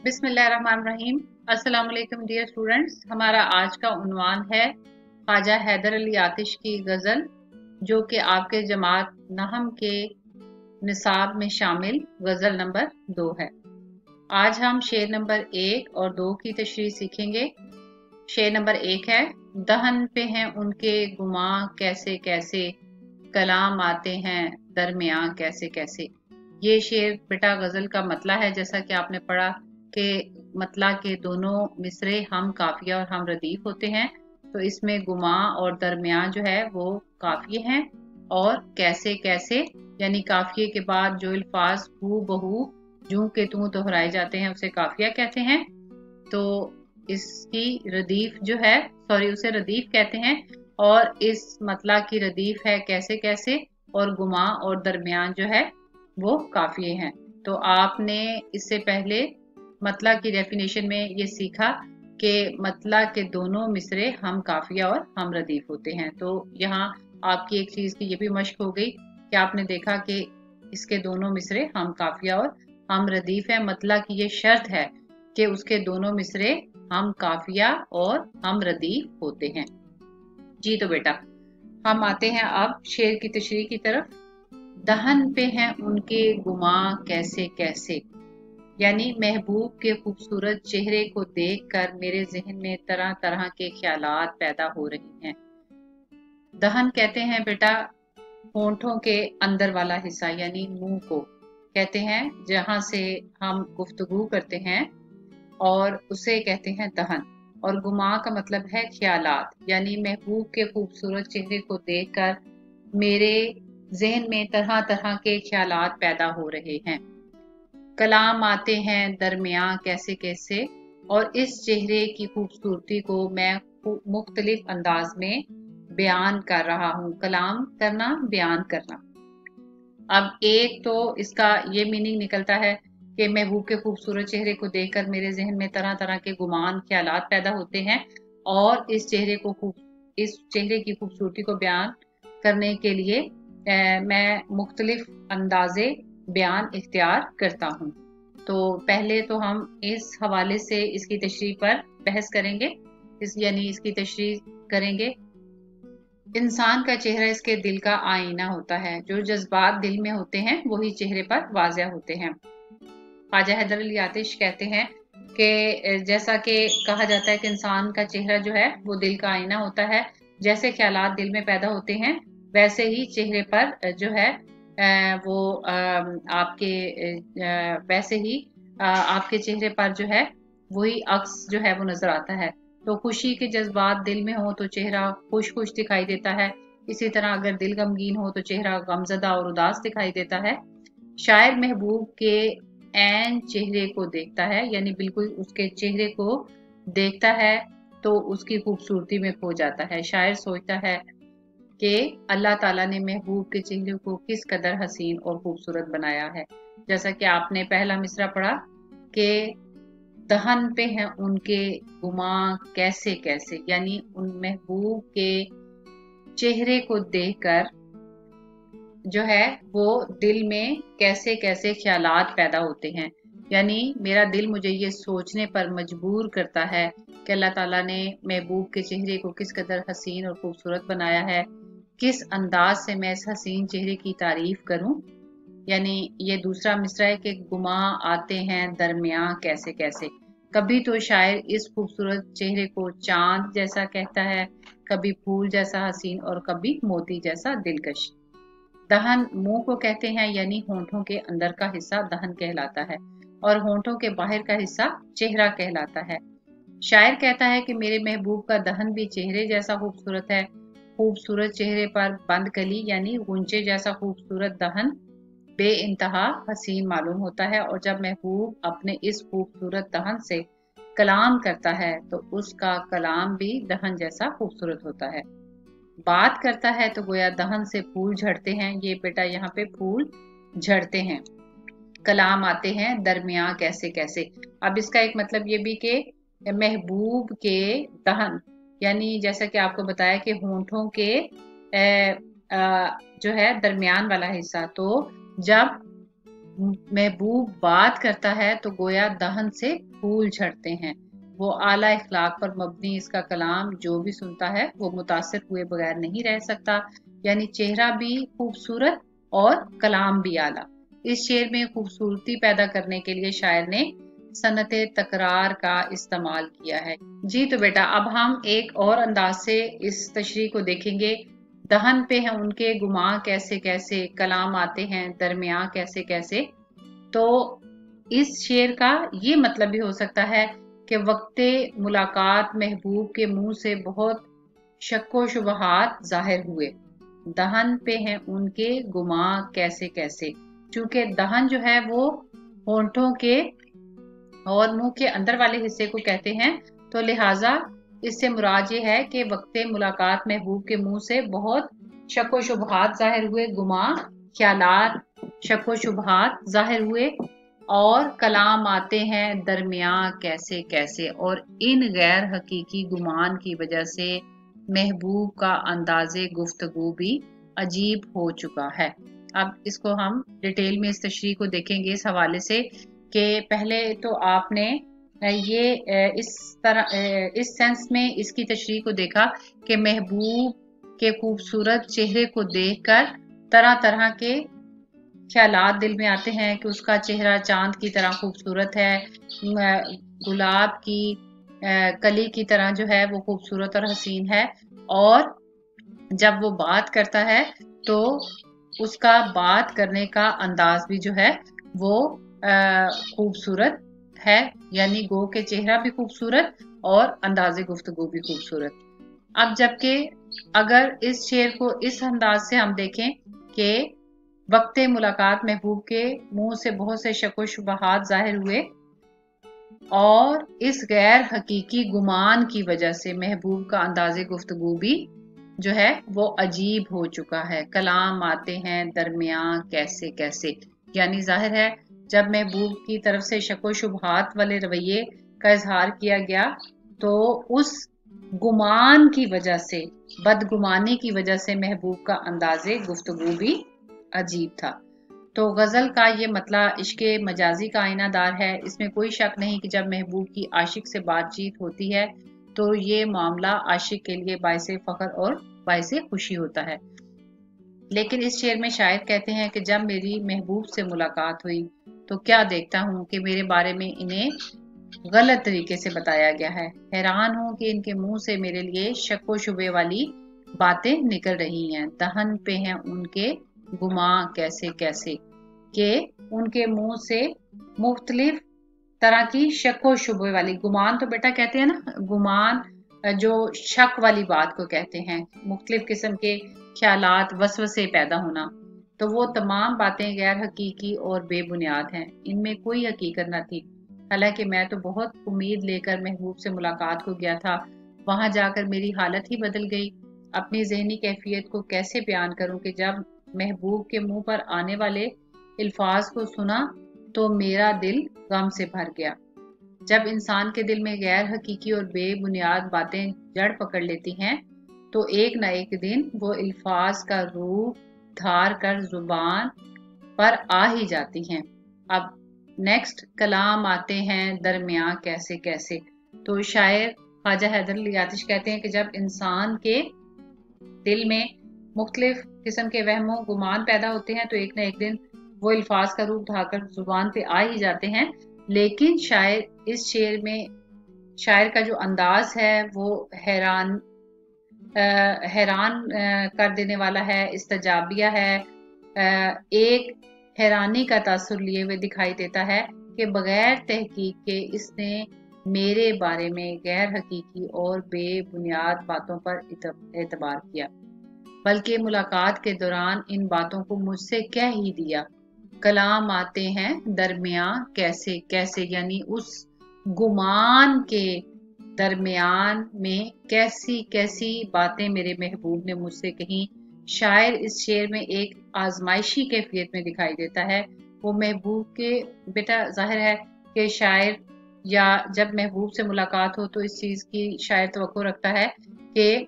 बिस्मिल्लाहिर्रहमानिर्रहीम। अस्सलाम वालेकुम डियर स्टूडेंट्स। हमारा आज का उन्वान है ख्वाजा हैदर अली आतिश की गज़ल, जो कि आपके जमात नहम के निसाब में शामिल गज़ल नंबर 2 है। आज हम शेर नंबर 1 और 2 की तशरीह सीखेंगे। शेर नंबर 1 है, दहन पे हैं उनके गुमां कैसे कैसे, कलाम आते हैं दरमियां कैसे कैसे। ये शेर बेटा गजल का मतला है। जैसा कि आपने पढ़ा कि मतला के दोनों मिसरे हम काफिया और हम रदीफ होते हैं, तो इसमें गुमा और दरमियान जो है वो काफिये हैं, और कैसे कैसे यानी काफिये के बाद जो अल्फाज हू बहू जू के तू दोहराए जाते हैं उसे काफिया कहते हैं। तो इसकी रदीफ जो है, सॉरी, उसे रदीफ कहते हैं। और इस मतला की रदीफ है कैसे कैसे, और गुमा और दरमियान जो है वो काफिये हैं। तो आपने इससे पहले मतला की डेफिनेशन में ये सीखा कि मतला के दोनों मिसरे हम काफिया और हम रदीफ होते हैं। तो यहाँ आपकी एक चीज की ये भी मश्क हो गई कि आपने देखा कि इसके दोनों मिसरे हम काफिया और हम रदीफ है। मतला की ये शर्त है कि उसके दोनों मिसरे हम काफिया और हम रदीफ होते हैं। जी तो बेटा, हम आते हैं अब शेर की तशरीह की तरफ। दहन पे हैं उनके गुमा कैसे कैसे, यानी महबूब के खूबसूरत चेहरे को देखकर मेरे जहन में तरह तरह के ख्यालात पैदा हो रहे हैं। दहन कहते हैं बेटा होंठों के अंदर वाला हिस्सा, यानी मुंह को कहते हैं, जहां से हम गुफ्तगू करते हैं, और उसे कहते हैं दहन। और गुमा का मतलब है ख्यालात, यानी महबूब के खूबसूरत चेहरे को देखकर मेरे जहन में तरह तरह के ख्यालात पैदा हो रहे हैं। कलाम आते हैं दरमियां कैसे कैसे, और इस चेहरे की खूबसूरती को मैं मुख्तलिफ अंदाज में बयान कर रहा हूँ। कलाम करना, बयान करना। अब एक तो इसका ये मीनिंग निकलता है कि महबूब के खूबसूरत चेहरे को देखकर मेरे जहन में तरह तरह के गुमान ख्यालात पैदा होते हैं, और इस चेहरे की खूबसूरती को बयान करने के लिए मैं मुख्तलिफ अंदाजे बयान इख्तियार करता हूँ। तो पहले तो हम इस हवाले से इसकी तशरीह पर बहस करेंगे, यानी इसकी तशरीह करेंगे। इंसान का चेहरा इसके दिल का आईना होता है। जो जज्बात दिल में होते हैं वही चेहरे पर वाज़िह होते हैं। ख्वाजा हैदर अली आतिश कहते हैं कि जैसा कि कहा जाता है कि इंसान का चेहरा जो है वो दिल का आईना होता है। जैसे ख्यालात दिल में पैदा होते हैं वैसे ही चेहरे पर जो है वो आपके वैसे ही आपके चेहरे पर जो है वही अक्स जो है वो नजर आता है। तो खुशी के जज्बात दिल में हो तो चेहरा खुश खुश दिखाई देता है। इसी तरह अगर दिल गमगीन हो तो चेहरा गमजदा और उदास दिखाई देता है। शायर महबूब के ऐन चेहरे को देखता है, यानी बिल्कुल उसके चेहरे को देखता है तो उसकी खूबसूरती में खो जाता है। शायर सोचता है कि अल्लाह ताला ने महबूब के चेहरे को किस कदर हसीन और खूबसूरत बनाया है। जैसा कि आपने पहला मिसरा पढ़ा कि दहन पे हैं उनके गुमा कैसे कैसे, यानी उन महबूब के चेहरे को देखकर जो है वो दिल में कैसे कैसे ख्यालात पैदा होते हैं। यानी मेरा दिल मुझे ये सोचने पर मजबूर करता है कि अल्लाह ताला ने महबूब के चेहरे को किस कदर हसीन और खूबसूरत बनाया है। किस अंदाज से मैं इस हसीन चेहरे की तारीफ करूं। यानी ये दूसरा मिसरा है कि गुमा आते हैं दरमियां कैसे कैसे। कभी तो शायर इस खूबसूरत चेहरे को चांद जैसा कहता है, कभी फूल जैसा हसीन, और कभी मोती जैसा दिलकश। दहन मुंह को कहते हैं, यानी होंठों के अंदर का हिस्सा दहन कहलाता है, और होंठों के बाहर का हिस्सा चेहरा कहलाता है। शायर कहता है कि मेरे महबूब का दहन भी चेहरे जैसा खूबसूरत है। खूबसूरत चेहरे पर बंद कली यानी गुंचे जैसा खूबसूरत दहन बे इंतहा हसीन मालूम होता है। और जब महबूब अपने इस खूबसूरत दहन से कलाम करता है तो उसका कलाम भी दहन जैसा खूबसूरत होता है। बात करता है तो गोया दहन से फूल झड़ते हैं। ये बेटा यहाँ पे फूल झड़ते हैं। कलाम आते हैं दरमियां कैसे कैसे। अब इसका एक मतलब ये भी कि महबूब के दहन, यानी जैसा कि आपको बताया कि होंठों के जो है दरमियान वाला हिस्सा, तो जब महबूब बात करता है तो गोया दहन से फूल झड़ते हैं। वो आला इखलाक पर मबनी इसका कलाम जो भी सुनता है वो मुतासिर हुए बगैर नहीं रह सकता, यानी चेहरा भी खूबसूरत और कलाम भी आला। इस शेर में खूबसूरती पैदा करने के लिए शायर ने सनते तकरार का इस्तेमाल किया है। जी तो बेटा अब हम एक और अंदाज से इस तशरीह को देखेंगे। दहन पे हैं उनके गुमा कैसे कैसे, कलाम आते हैं दरमियां कैसे कैसे। तो इस शेर का ये मतलब भी हो सकता है कि वक्ते मुलाकात महबूब के मुंह से बहुत शक्को शुबहात जाहिर हुए। दहन पे हैं उनके गुमा कैसे कैसे, चूंकि दहन जो है वो होंठों के और मुंह के अंदर वाले हिस्से को कहते हैं, तो लिहाजा इससे मुराद ये है कि वक्ते मुलाकात महबूब के मुंह से बहुत शक्को शुबहात जाहिर हुए, गुमा ख्यालात शक्को शुबहात जाहिर हुए, और कलाम आते हैं दरमियां कैसे कैसे। और इन गैर हकीकी गुमान की वजह से महबूब का अंदाजे गुफ्तगू भी अजीब हो चुका है। अब इसको हम डिटेल में इस तशरीह को देखेंगे इस हवाले से कि पहले तो आपने ये इस तरह इस सेंस में इसकी तशरीह को देखा कि महबूब के खूबसूरत चेहरे को देखकर तरह तरह के ख्यालात दिल में आते हैं कि उसका चेहरा चांद की तरह खूबसूरत है, गुलाब की कली की तरह जो है वो खूबसूरत और हसीन है, और जब वो बात करता है तो उसका बात करने का अंदाज भी जो है वो खूबसूरत है, यानी गो के चेहरा भी खूबसूरत और अंदाजे गुफ्तगू भी खूबसूरत। अब जबकि अगर इस शेर को इस अंदाज से हम देखें कि वक्ते मुलाकात महबूब के मुंह से बहुत से शक व शुबहात जाहिर हुए और इस गैर हकीकी गुमान की वजह से महबूब का अंदाजे गुफ्तगू भी जो है वो अजीब हो चुका है। कलाम आते हैं दरमियां कैसे कैसे, यानी जाहिर है जब महबूब की तरफ से शक व शुबहात वाले रवैये का इजहार किया गया तो उस गुमान की वजह से, बदगुमानी की वजह से महबूब का अंदाजे गुफ्तगू भी अजीब था। तो गजल का ये मतला इश्क मजाजी का आईनादार है। इसमें कोई शक नहीं कि जब महबूब की आशिक से बातचीत होती है तो ये मामला आशिक के लिए बाइसे फख्र और बाइसे खुशी होता है। लेकिन इस शेर में शायर कहते हैं कि जब मेरी महबूब से मुलाकात हुई तो क्या देखता हूँ कि मेरे बारे में इन्हें गलत तरीके से बताया गया है। हैरान हूँ कि इनके मुंह से मेरे लिए शक व शुबे वाली बातें निकल रही हैं। दहन पे हैं उनके गुमा कैसे कैसे, के उनके मुंह से मुख्तलिफ तरह की शक व शुबे वाली, गुमान तो बेटा कहते हैं ना, गुमान जो शक वाली बात को कहते हैं, मुख्तलिफ किस्म के ख्यालात वसवसे पैदा होना, तो वो तमाम बातें गैर हकीकी और बेबुनियाद हैं, इनमें कोई हकीकत न थी। हालांकि मैं तो बहुत उम्मीद लेकर महबूब से मुलाकात को गया था, वहां जाकर मेरी हालत ही बदल गई। अपनी जहनी कैफियत को कैसे बयान करूं कि जब महबूब के मुंह पर आने वाले अल्फाज को सुना तो मेरा दिल गम से भर गया। जब इंसान के दिल में गैर हकीकी और बेबुनियाद बातें जड़ पकड़ लेती हैं तो एक न एक दिन वो अल्फाज का रूप धार कर जुबान पर आ ही जाती हैं। अब नेक्स्ट कलाम आते हैं दरमियां कैसे कैसे। तो शायर ख्वाजा हैदर अली आतिश कहते हैं कि जब इंसान के दिल में मुख्तलिफ किस्म के वहमो गुमान पैदा होते हैं तो एक न एक दिन वो अल्फाज का रूप धाकर जुबान पे आ ही जाते हैं। लेकिन शायर इस शेर में शायर का जो अंदाज है वो हैरान कर देने वाला है, इस्तजाबिया है, एक हैरानी का तासुर लिए हुए दिखाई देता है कि बगैर तहकीक के इसने मेरे बारे में गैर हकीकी और बेबुनियाद बातों पर एतबार किया, बल्कि मुलाकात के दौरान इन बातों को मुझसे कह ही दिया। कलाम आते हैं दरमियां कैसे कैसे, यानी उस गुमान के दरमियान में कैसी कैसी बातें मेरे महबूब ने मुझसे कही। शायर इस शेर में एक आजमाइशी कैफियत में दिखाई देता है। वो महबूब के बेटा जाहिर है कि शायर या जब महबूब से मुलाकात हो तो इस चीज की शायर तवक्को रखता है कि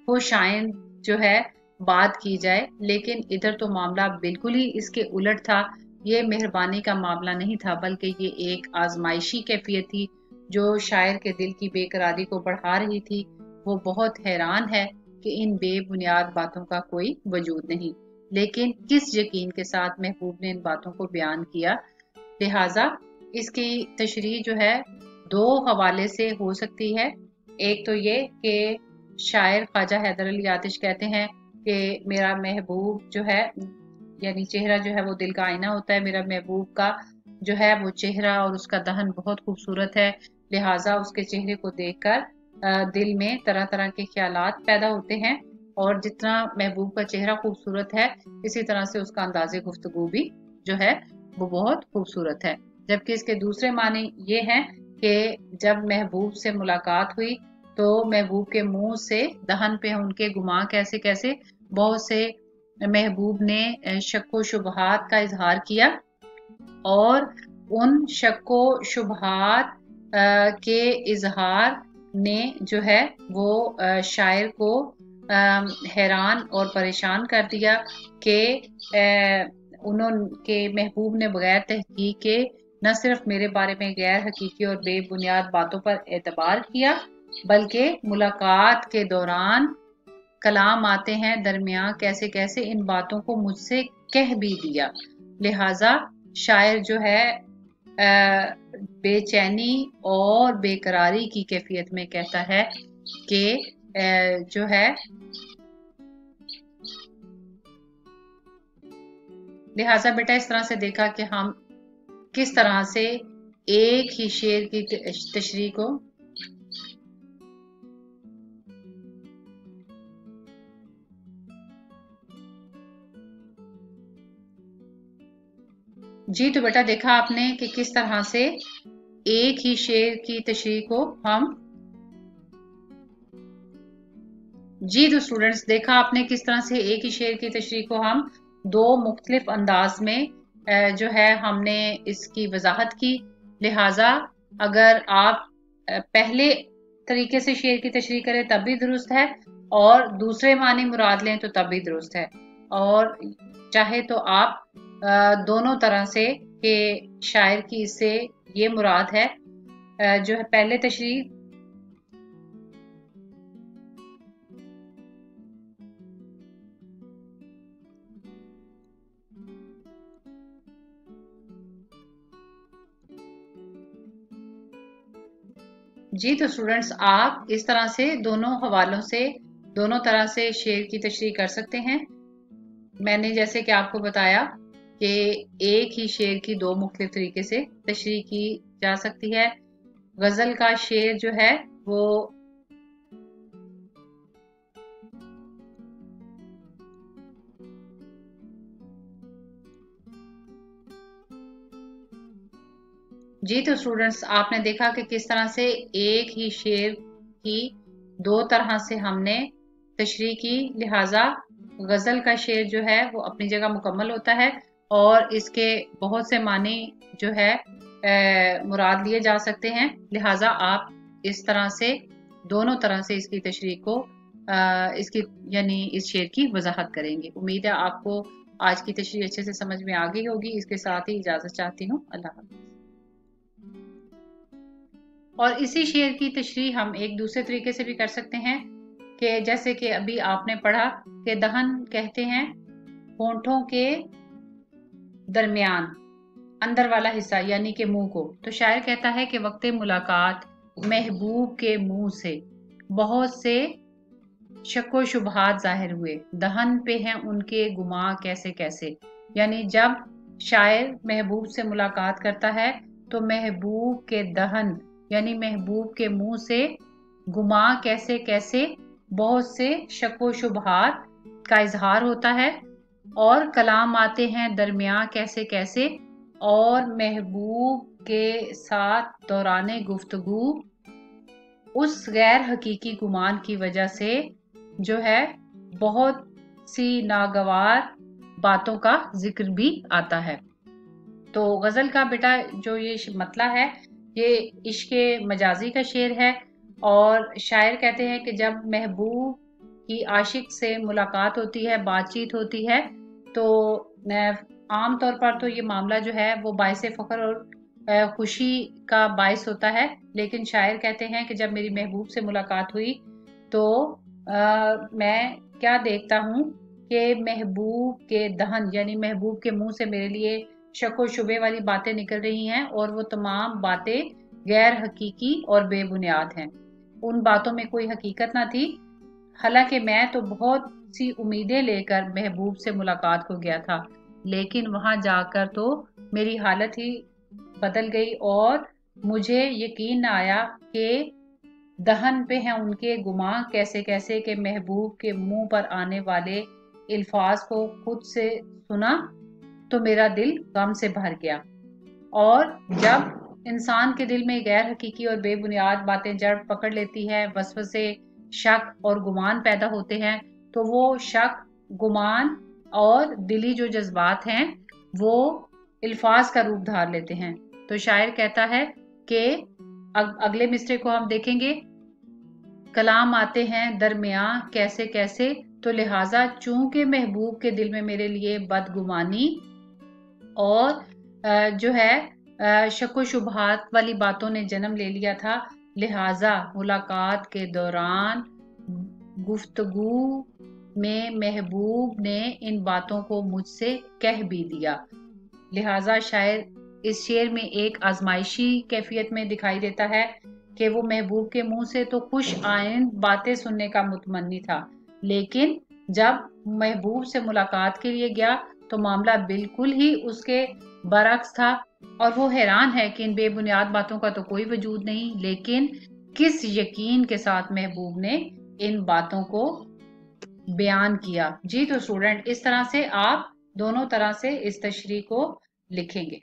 वो शायद जो है बात की जाए, लेकिन इधर तो मामला बिल्कुल ही इसके उलट था ये मेहरबानी का मामला नहीं था, बल्कि ये एक आजमाइशी कैफियत थी जो शायर के दिल की बेकरारी को बढ़ा रही थी। वो बहुत हैरान है कि इन बेबुनियाद बातों का कोई वजूद नहीं, लेकिन किस यकीन के साथ महबूब ने इन बातों को बयान किया। लिहाजा इसकी तशरीह जो है दो हवाले से हो सकती है। एक तो ये कि शायर ख्वाजा हैदर अली आतिश कहते हैं कि मेरा महबूब जो है, यानी चेहरा जो है वो दिल का आईना होता है, मेरा महबूब का जो है वो चेहरा और उसका दहन बहुत खूबसूरत है, लिहाजा उसके चेहरे को देखकर दिल में तरह तरह के ख्यालात पैदा होते हैं, और जितना महबूब का चेहरा खूबसूरत है इसी तरह से उसका अंदाज़े गुफ्तगू भी जो है वो बहुत खूबसूरत है। जबकि इसके दूसरे माने ये हैं कि जब महबूब से मुलाकात हुई तो महबूब के मुंह से दहन पे उनके गुमा कैसे कैसे बहुत से महबूब ने शक्को शुबहात का इजहार किया, और उन शक्को शुबहात के इजहार ने जो है वो शायर को हैरान और परेशान कर दिया कि उन्होंने महबूब ने बगैर तहकीक के न सिर्फ मेरे बारे में गैर हकीकी और बेबुनियाद बातों पर एतबार किया, बल्कि मुलाकात के दौरान कलाम आते हैं दरमियान कैसे कैसे इन बातों को मुझसे कह भी दिया। लिहाजा शायर जो है बेचैनी और बेकरारी की कैफियत में कहता है कि जो है, लिहाजा बेटा इस तरह से देखा कि हम किस तरह से एक ही शेर की तशरीह को जी, तो बेटा देखा आपने कि किस तरह से एक ही शेर की तशरीह को हम तो स्टूडेंट्स देखा आपने किस तरह से एक ही शेर की तशरीह को हम दो मुख्तलिफ अंदाज में जो है हमने इसकी वजाहत की। लिहाजा अगर आप पहले तरीके से शेर की तशरीह करें तब भी दुरुस्त है, और दूसरे मानी मुराद लें तो तब भी दुरुस्त है, और चाहे तो आप दोनों तरह से कि शायर की इससे ये मुराद है जो है पहले तशरीह जी, तो स्टूडेंट्स आप इस तरह से दोनों हवालों से दोनों तरह से शेर की तशरीह कर सकते हैं। मैंने जैसे कि आपको बताया कि एक ही शेर की दो मुख्तलिफ तरीके से तशरीह की जा सकती है। गजल का शेर जो है वो जी, तो स्टूडेंट्स आपने देखा कि किस तरह से एक ही शेर की दो तरह से हमने तशरीह की। लिहाजा गजल का शेर जो है वो अपनी जगह मुकम्मल होता है और इसके बहुत से मानी जो है मुराद लिए जा सकते हैं। लिहाजा आप इस तरह से दोनों तरह से इसकी तशरीह को इसकी यानी इस शेर की वजाहत करेंगे। उम्मीद है आपको आज की तशरीह अच्छे से समझ में आ गई होगी। इसके साथ ही इजाजत चाहती हूँ। अल्लाह हाफ़िज़। और इसी शेर की तशरीह हम एक दूसरे तरीके से भी कर सकते हैं कि जैसे कि अभी आपने पढ़ा कि दहन कहते हैं होंठों के दरमियान अंदर वाला हिस्सा यानी कि मुंह को। तो शायर कहता है कि वक्त मुलाकात महबूब के मुंह से बहुत से शक्को शुबहात जाहिर हुए, दहन पे हैं उनके गुमा कैसे कैसे। यानी जब शायर महबूब से मुलाकात करता है तो महबूब के दहन यानी महबूब के मुंह से गुमा कैसे कैसे बहुत से शक्को शुबहात का इजहार होता है, और कलाम आते हैं दरमियान कैसे कैसे, और महबूब के साथ दौराने गुफ्तगू उस गैर हकीकी गुमान की वजह से जो है बहुत सी नागवार बातों का जिक्र भी आता है। तो गजल का बेटा जो ये मतला है ये इश्क मजाजी का शेर है, और शायर कहते हैं कि जब महबूब की आशिक से मुलाकात होती है, बातचीत होती है, तो आम तौर पर तो ये मामला जो है वो बाइसे फख्र और खुशी का बाइस होता है, लेकिन शायर कहते हैं कि जब मेरी महबूब से मुलाकात हुई तो मैं क्या देखता हूँ कि महबूब के दहन यानी महबूब के मुंह से मेरे लिए शक व शुबे वाली बातें निकल रही हैं, और वो तमाम बातें गैर हकीकी और बेबुनियाद हैं। उन बातों में कोई हकीकत ना थी। हालांकि मैं तो बहुत सी उम्मीदें लेकर महबूब से मुलाकात को गया था, लेकिन वहां जाकर तो मेरी हालत ही बदल गई और मुझे यकीन न आया कि दहन पे हैं उनके गुमा कैसे कैसे के महबूब के मुंह पर आने वाले अल्फाज को खुद से सुना तो मेरा दिल गम से भर गया। और जब इंसान के दिल में गैर हकीकी और बेबुनियाद बातें जड़ पकड़ लेती है, वसवसे, शक और गुमान पैदा होते हैं, तो वो शक, गुमान और दिली जो जज्बात हैं वो अल्फाज का रूप धार लेते हैं। तो शायर कहता है कि अगले मिसरे को हम देखेंगे, कलाम आते हैं दरमियां कैसे कैसे, तो लिहाजा चूंकि महबूब के दिल में मेरे लिए बदगुमानी और जो है शक व शुबहात वाली बातों ने जन्म ले लिया था, लिहाजा मुलाकात के दौरान गुफ्तगू में महबूब ने इन बातों को मुझसे कह भी दिया। लिहाजा शायर इस शेर में एक आजमाइशी कैफियत में दिखाई देता है कि वो महबूब के मुंह से तो खुश आइंद बातें सुनने का मुतमन्नी था, लेकिन जब महबूब से मुलाकात के लिए गया तो मामला बिल्कुल ही उसके बरक्स था, और वो हैरान है कि इन बेबुनियाद बातों का तो कोई वजूद नहीं, लेकिन किस यकीन के साथ महबूब ने इन बातों को बयान किया। जी तो स्टूडेंट, इस तरह से आप दोनों तरह से इस तशरीह को लिखेंगे।